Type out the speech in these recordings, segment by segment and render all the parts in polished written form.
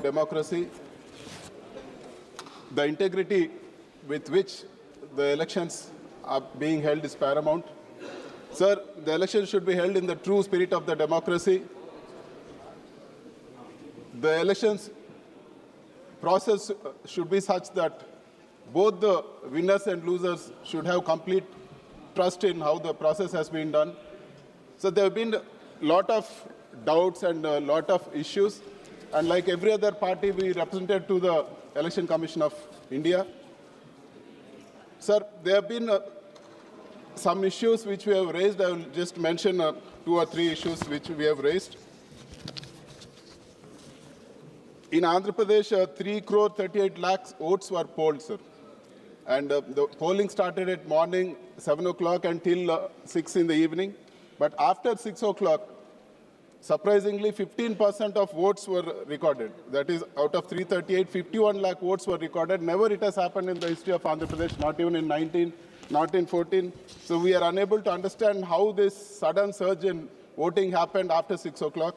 democracy. The integrity with which the elections are being held is paramount. Sir, the elections should be held in the true spirit of the democracy. The elections process should be such that both the winners and losers should have complete trust in how the process has been done. So there have been a lot of doubts and a lot of issues. And like every other party, we represented to the Election Commission of India. Sir, there have been some issues which we have raised. I will just mention 2 or 3 issues which we have raised. In Andhra Pradesh, 3.38 crore votes were polled, sir. And the polling started at morning 7 o'clock until 6 in the evening. But after 6 o'clock, surprisingly, 15% of votes were recorded. That is, out of 338, 51 lakh votes were recorded. Never it has happened in the history of Andhra Pradesh, not even in 19, not in 14. So we are unable to understand how this sudden surge in voting happened after 6 o'clock.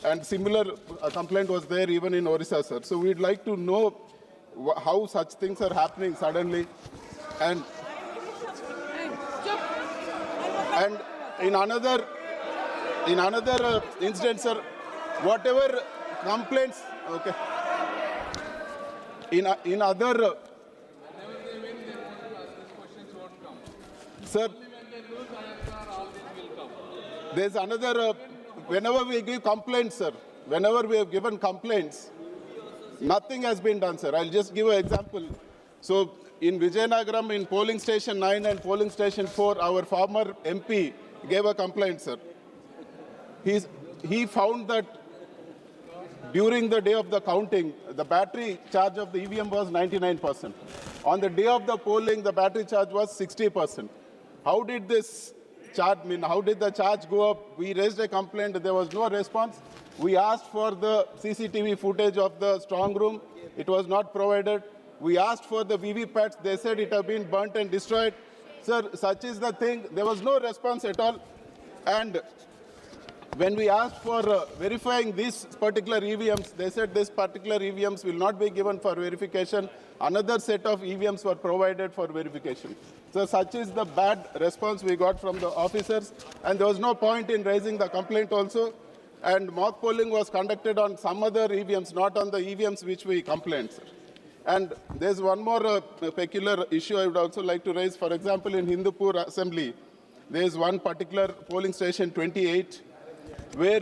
And similar complaint was there even in Orissa, sir. So we'd like to know how such things are happening suddenly. And in another incident, sir, whatever complaints, okay. In other, sir, there's another, whenever we give complaints, sir, whenever we have given complaints, nothing has been done, sir. I'll just give an example. So in Vijayanagaram, in polling station 9 and polling station 4, our former MP gave a complaint, sir. He found that during the day of the counting, the battery charge of the EVM was 99%. On the day of the polling, the battery charge was 60%. How did this charge mean? How did the charge go up? We raised a complaint. There was no response. We asked for the CCTV footage of the strong room. It was not provided. We asked for the VVPATs. They said it had been burnt and destroyed. Sir, such is the thing. There was no response at all. And when we asked for verifying these particular EVMs, they said this particular EVMs will not be given for verification. Another set of EVMs were provided for verification. So such is the bad response we got from the officers. And there was no point in raising the complaint also. And mock polling was conducted on some other EVMs, not on the EVMs which we complained, sir. And there's one more peculiar issue I would also like to raise. For example, in Hindupur Assembly, there is one particular polling station, 28, where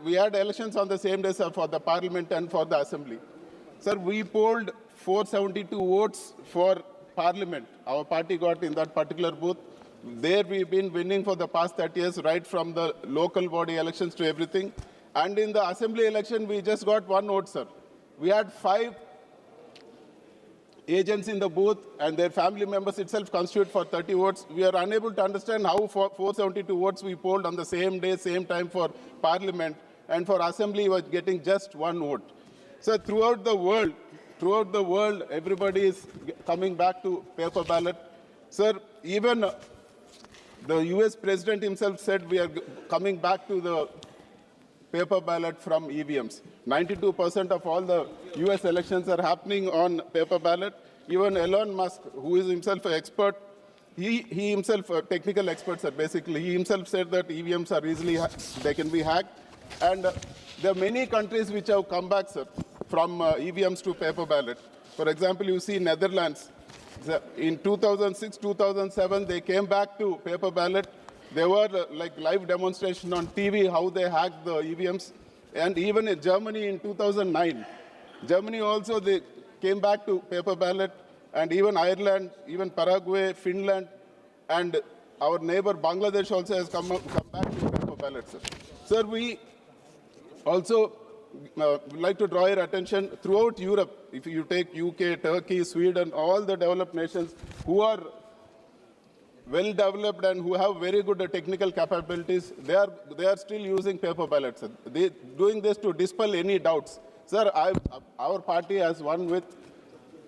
we had elections on the same day, sir, for the parliament and for the assembly. Sir, we polled 472 votes for parliament. Our party got in that particular booth. There we've been winning for the past 30 years, right from the local body elections to everything. And in the assembly election, we just got 1 vote, sir. We had 5 agents in the booth, and their family members itself constitute for 30 votes. We are unable to understand how for 472 votes we polled on the same day, same time for parliament, and for assembly was getting just 1 vote. So throughout the world, everybody is coming back to paper ballot. Sir, even the US president himself said we are coming back to the paper ballot from EVMs. 92% of all the US elections are happening on paper ballot. Even Elon Musk, who is himself an expert, he himself a technical expert, sir, basically. He himself said that EVMs are easily, they can be hacked. And there are many countries which have come back, sir, from EVMs to paper ballot. For example, you see Netherlands. In 2006, 2007, they came back to paper ballot. There were like live demonstration on TV how they hacked the EVMs. And even in Germany in 2009, Germany also they came back to paper ballot. And even Ireland, even Paraguay, Finland, and our neighbor Bangladesh also has come back to paper ballot, sir. Sir, we also would like to draw your attention throughout Europe. If you take UK, Turkey, Sweden, all the developed nations who are well developed and who have very good technical capabilities, they are still using paper ballots. They doing this to dispel any doubts. Sir, our party has won with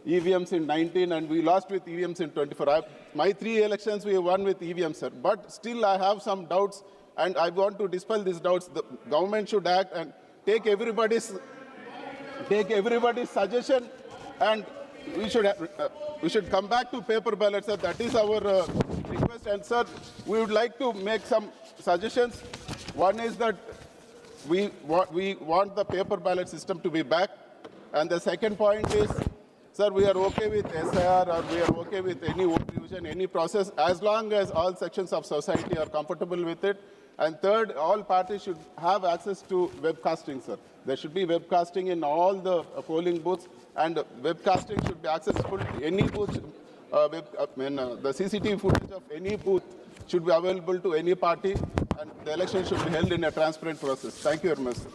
EVMs in 19 and we lost with EVMs in 24. My 3 elections we won with EVMs, sir. But still I have some doubts and I want to dispel these doubts. The government should act and take everybody's take everybody's suggestion, and we should come back to paper ballots, sir. That is our request. And sir, we would like to make some suggestions. One is that we want the paper ballot system to be back. And the second point is, sir, we are okay with SIR, or we are okay with any vote division, any process, as long as all sections of society are comfortable with it. And third, all parties should have access to webcasting, sir. There should be webcasting in all the polling booths, and webcasting should be accessible to any booth. The CCTV footage of any booth should be available to any party, and the election should be held in a transparent process. Thank you very much, sir.